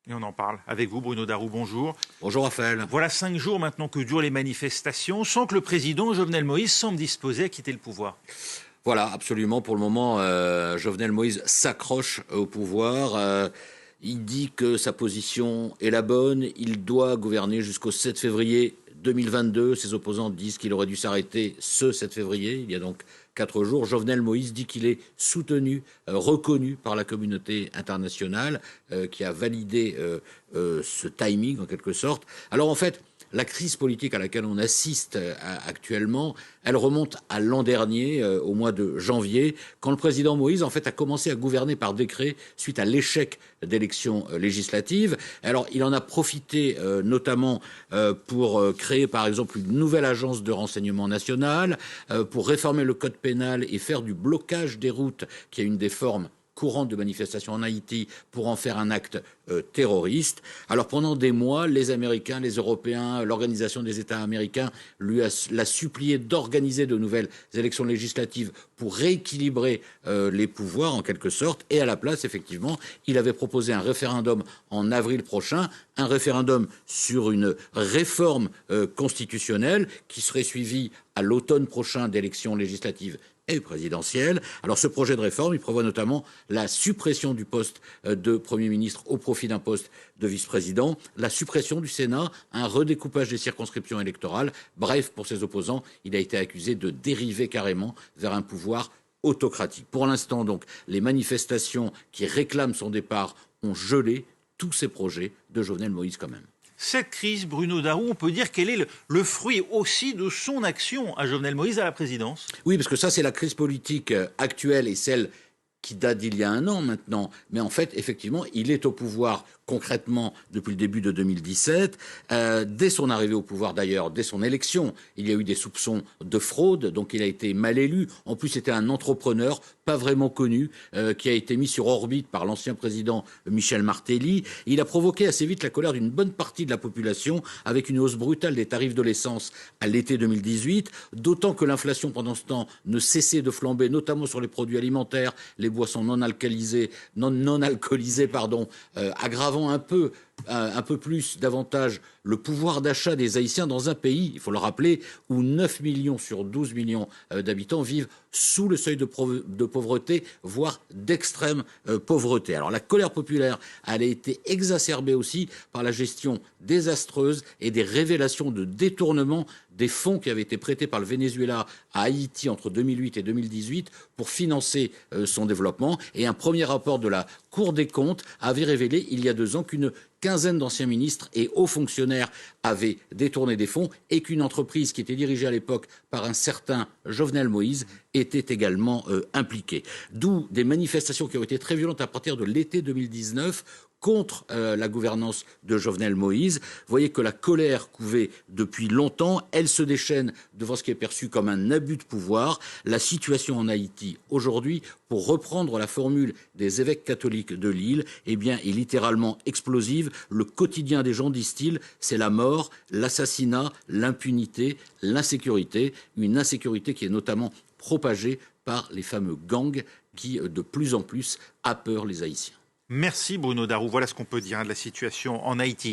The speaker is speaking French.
Et on en parle avec vous, Bruno Darroux, bonjour. Bonjour Raphaël. Voilà 5 jours maintenant que durent les manifestations, sans que le président Jovenel Moïse semble disposé à quitter le pouvoir. Voilà, absolument. Pour le moment, Jovenel Moïse s'accroche au pouvoir. Il dit que sa position est la bonne. Il doit gouverner jusqu'au 7 février 2022. Ses opposants disent qu'il aurait dû s'arrêter ce 7 février. Il y a donc 4 jours. Jovenel Moïse dit qu'il est soutenu, reconnu par la communauté internationale, qui a validé ce timing en quelque sorte. Alors en fait, la crise politique à laquelle on assiste actuellement, elle remonte à l'an dernier, au mois de janvier, quand le président Moïse, en fait, a commencé à gouverner par décret suite à l'échec d'élections législatives. Alors, il en a profité notamment pour créer, par exemple, une nouvelle agence de renseignement national, pour réformer le code pénal et faire du blocage des routes, qui est une des formes courante de manifestations en Haïti, pour en faire un acte terroriste. Alors pendant des mois, les Américains, les Européens, l'Organisation des États américains l'a supplié d'organiser de nouvelles élections législatives pour rééquilibrer les pouvoirs en quelque sorte. Et à la place, effectivement, il avait proposé un référendum en avril prochain, un référendum sur une réforme constitutionnelle qui serait suivie à l'automne prochain d'élections législatives et présidentielle. Alors ce projet de réforme, il prévoit notamment la suppression du poste de Premier ministre au profit d'un poste de vice-président, la suppression du Sénat, un redécoupage des circonscriptions électorales. Bref, pour ses opposants, il a été accusé de dériver carrément vers un pouvoir autocratique. Pour l'instant, donc, les manifestations qui réclament son départ ont gelé tous ces projets de Jovenel Moïse quand même. Cette crise, Bruno Darroux, on peut dire qu'elle est le fruit aussi de son action à Jovenel Moïse à la présidence. Oui, parce que ça, c'est la crise politique actuelle et celle qui date d'il y a un an maintenant. Mais en fait, effectivement, il est au pouvoir concrètement depuis le début de 2017. Dès son arrivée au pouvoir d'ailleurs, dès son élection, il y a eu des soupçons de fraude, donc il a été mal élu. En plus, c'était un entrepreneur pas vraiment connu, qui a été mis sur orbite par l'ancien président Michel Martelly. Il a provoqué assez vite la colère d'une bonne partie de la population avec une hausse brutale des tarifs de l'essence à l'été 2018, d'autant que l'inflation pendant ce temps ne cessait de flamber, notamment sur les produits alimentaires, les boissons non alcoolisées, aggravant un peu plus, davantage, le pouvoir d'achat des Haïtiens dans un pays, il faut le rappeler, où 9 millions sur 12 millions d'habitants vivent sous le seuil de pauvreté, voire d'extrême pauvreté. Alors la colère populaire, elle a été exacerbée aussi par la gestion désastreuse et des révélations de détournement des fonds qui avaient été prêtés par le Venezuela à Haïti entre 2008 et 2018 pour financer son développement. Et un premier rapport de la Cour des comptes avait révélé il y a 2 ans qu'une quinzaine d'anciens ministres et hauts fonctionnaires avaient détourné des fonds et qu'une entreprise qui était dirigée à l'époque par un certain Jovenel Moïse était également impliquée. D'où des manifestations qui ont été très violentes à partir de l'été 2019 contre la gouvernance de Jovenel Moïse. Vous voyez que la colère couvait depuis longtemps, elle se déchaîne devant ce qui est perçu comme un abus de pouvoir. La situation en Haïti aujourd'hui, pour reprendre la formule des évêques catholiques de l'île, eh bien, est littéralement explosive. Le quotidien des gens, disent-ils, c'est la mort, l'assassinat, l'impunité, l'insécurité. Une insécurité qui est notamment propagée par les fameux gangs qui, de plus en plus, apeurent les Haïtiens. Merci Bruno Darroux. Voilà ce qu'on peut dire de la situation en Haïti.